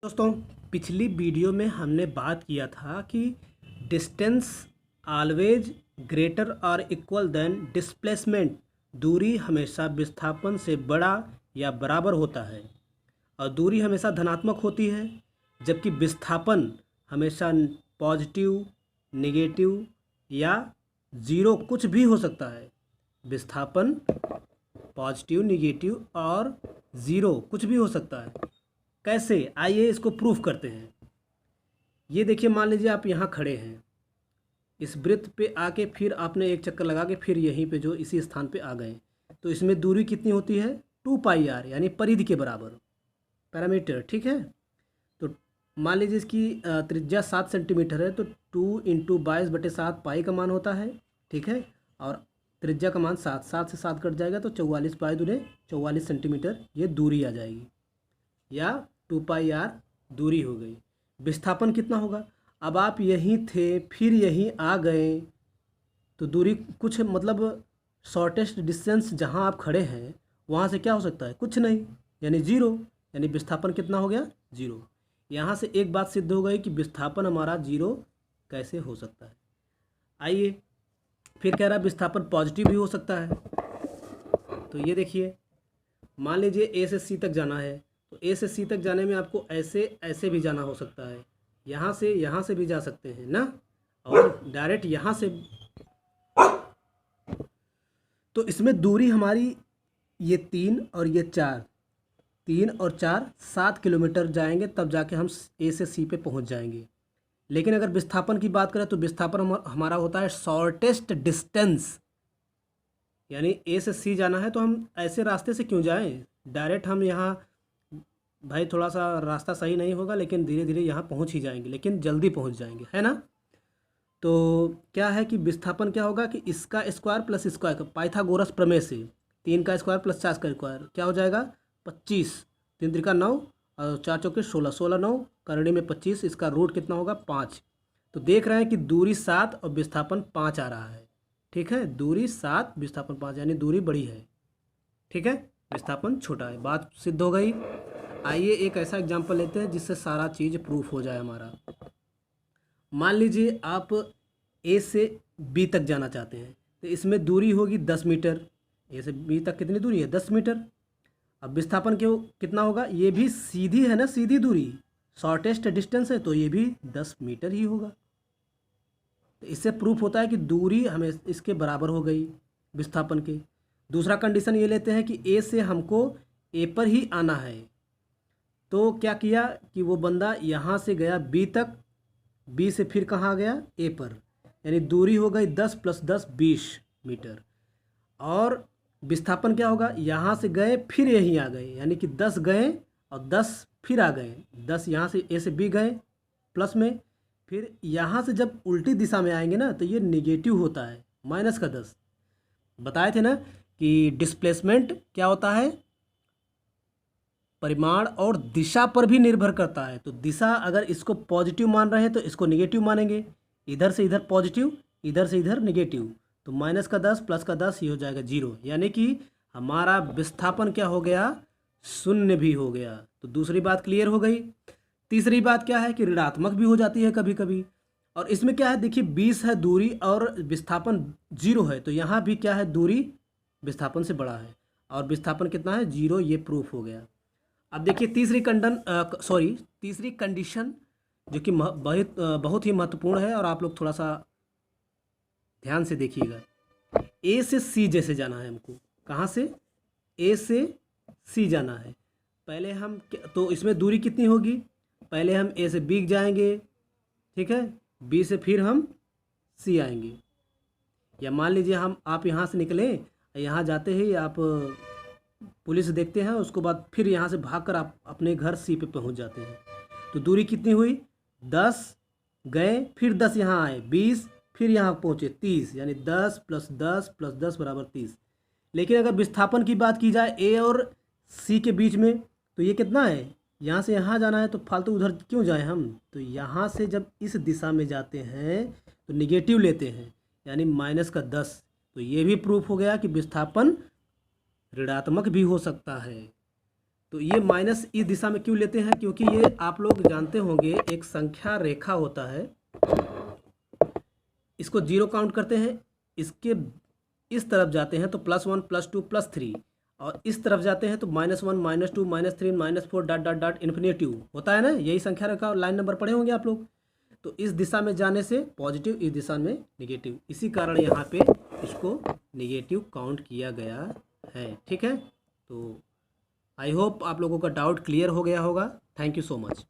दोस्तों, पिछली वीडियो में हमने बात किया था कि डिस्टेंस ऑलवेज ग्रेटर और इक्वल देन डिस्प्लेसमेंट। दूरी हमेशा विस्थापन से बड़ा या बराबर होता है और दूरी हमेशा धनात्मक होती है, जबकि विस्थापन हमेशा पॉजिटिव, नेगेटिव या ज़ीरो कुछ भी हो सकता है। विस्थापन पॉजिटिव, नेगेटिव और ज़ीरो कुछ भी हो सकता है। कैसे? आइए इसको प्रूफ करते हैं। ये देखिए, मान लीजिए आप यहाँ खड़े हैं, इस वृत्त पे आके फिर आपने एक चक्कर लगा के फिर यहीं पे जो इसी स्थान पे आ गए, तो इसमें दूरी कितनी होती है? 2πr, यानी परिधि के बराबर पैरामीटर। ठीक है, तो मान लीजिए इसकी त्रिज्या 7 सेंटीमीटर है, तो 2 × 22/7 पाई का मान होता है। ठीक है, और त्रिज्या का मान 7 से 7 कट जाएगा, तो 44/2 44 सेंटीमीटर ये दूरी आ जाएगी, या 2πr दूरी हो गई। विस्थापन कितना होगा? अब आप यहीं थे फिर यहीं आ गए, तो दूरी कुछ मतलब शॉर्टेस्ट डिस्टेंस जहां आप खड़े हैं वहां से क्या हो सकता है? कुछ नहीं, यानी ज़ीरो। यानी विस्थापन कितना हो गया? ज़ीरो। यहाँ से एक बात सिद्ध हो गई कि विस्थापन हमारा ज़ीरो कैसे हो सकता है। आइए, फिर कह रहा है विस्थापन पॉजिटिव भी हो सकता है। तो ये देखिए, मान लीजिए ए से सी तक जाना है, तो ए से सी तक जाने में आपको ऐसे ऐसे भी जाना हो सकता है, यहाँ से भी जा सकते हैं ना, और डायरेक्ट यहाँ से। तो इसमें दूरी हमारी ये 3 और ये 4, 3 और 4 7 किलोमीटर जाएंगे, तब जाके हम ए से सी पे पहुँच जाएंगे। लेकिन अगर विस्थापन की बात करें तो विस्थापन हमारा होता है शॉर्टेस्ट डिस्टेंस, यानी ए से सी जाना है तो हम ऐसे रास्ते से क्यों जाएं? डायरेक्ट हम यहाँ, भाई थोड़ा सा रास्ता सही नहीं होगा लेकिन धीरे धीरे यहाँ पहुँच ही जाएंगे, लेकिन जल्दी पहुँच जाएंगे, है ना। तो क्या है कि विस्थापन क्या होगा कि इसका स्क्वायर प्लस स्क्वायर, पाइथागोरस प्रमेय से 3 का स्क्वायर प्लस 4 का स्क्वायर क्या हो जाएगा? 25, 3 त्रिका 9 और 4 चौके 16, 16 9 करणी में 25, इसका रूट कितना होगा? 5। तो देख रहे हैं कि दूरी 7 और विस्थापन 5 आ रहा है। ठीक है, दूरी 7, विस्थापन 5, यानी दूरी बड़ी है। ठीक है, विस्थापन छोटा है। बात सिद्ध हो गई। आइए एक ऐसा एग्जांपल लेते हैं जिससे सारा चीज़ प्रूफ हो जाए हमारा। मान लीजिए आप ए से बी तक जाना चाहते हैं, तो इसमें दूरी होगी 10 मीटर। ए से बी तक कितनी दूरी है? 10 मीटर। अब विस्थापन क्यों कितना होगा? ये भी सीधी है ना, सीधी दूरी, शॉर्टेस्ट डिस्टेंस है, तो ये भी 10 मीटर ही होगा। तो इससे प्रूफ होता है कि दूरी हमें इसके बराबर हो गई विस्थापन के। दूसरा कंडीशन ये लेते हैं कि ए से हमको ए पर ही आना है, तो क्या किया कि वो बंदा यहाँ से गया बी तक, बी से फिर कहाँ गया? ए पर, यानी दूरी हो गई 10 + 10 20 मीटर। और विस्थापन क्या होगा? यहाँ से गए फिर यहीं आ गए, यानी कि 10 गए और 10 फिर आ गए। 10 यहाँ से ए से बी गए प्लस में, फिर यहाँ से जब उल्टी दिशा में आएंगे ना, तो ये नेगेटिव होता है, -10। बताए थे ना कि डिस्प्लेसमेंट क्या होता है? परिमाण और दिशा पर भी निर्भर करता है। तो दिशा अगर इसको पॉजिटिव मान रहे हैं तो इसको नेगेटिव मानेंगे, इधर से इधर पॉजिटिव, इधर से इधर नेगेटिव, तो -10 + 10 ये हो जाएगा 0, यानी कि हमारा विस्थापन क्या हो गया? शून्य भी हो गया। तो दूसरी बात क्लियर हो गई। तीसरी बात क्या है कि ऋणात्मक भी हो जाती है कभी कभी। और इसमें क्या है, देखिए 20 है दूरी और विस्थापन 0 है, तो यहाँ भी क्या है? दूरी विस्थापन से बड़ा है और विस्थापन कितना है? 0। ये प्रूफ हो गया। अब देखिए तीसरी कंडीशन जो कि बहुत ही महत्वपूर्ण है, और आप लोग थोड़ा सा ध्यान से देखिएगा। ए से सी जैसे जाना है हमको, कहाँ से? ए से सी जाना है। पहले हम तो इसमें दूरी कितनी होगी? पहले हम ए से बी जाएंगे, ठीक है, बी से फिर हम सी आएंगे। या मान लीजिए आप यहाँ से निकले, यहाँ जाते ही आप पुलिस देखते हैं, उसके बाद फिर यहाँ से भागकर आप अपने घर सी पे पहुँच जाते हैं। तो दूरी कितनी हुई? 10 गए, फिर 10 यहाँ आए, 20, फिर यहाँ पहुँचे 30, यानी 10 + 10 + 10 = 30। लेकिन अगर विस्थापन की बात की जाए ए और सी के बीच में, तो ये कितना है? यहाँ से यहाँ जाना है, तो फालतू उधर क्यों जाएं हम? तो यहाँ से जब इस दिशा में जाते हैं तो निगेटिव लेते हैं, यानी -10। तो ये भी प्रूफ हो गया कि विस्थापन ऋणात्मक भी हो सकता है। तो ये माइनस इस दिशा में क्यों लेते हैं, क्योंकि ये आप लोग जानते होंगे एक संख्या रेखा होता है, इसको जीरो काउंट करते हैं, इसके इस तरफ जाते हैं तो +1 +2 +3, और इस तरफ जाते हैं तो -1 -2 -3 -4 डॉट डॉट डॉट इन्फिनेटिव होता है ना, यही संख्या रेखा लाइन नंबर पढ़े होंगे आप लोग। तो इस दिशा में जाने से पॉजिटिव, इस दिशा में नेगेटिव, इसी कारण यहाँ पे इसको नेगेटिव काउंट किया गया है। ठीक है, तो आई होप आप लोगों का डाउट क्लियर हो गया होगा। Thank you so much.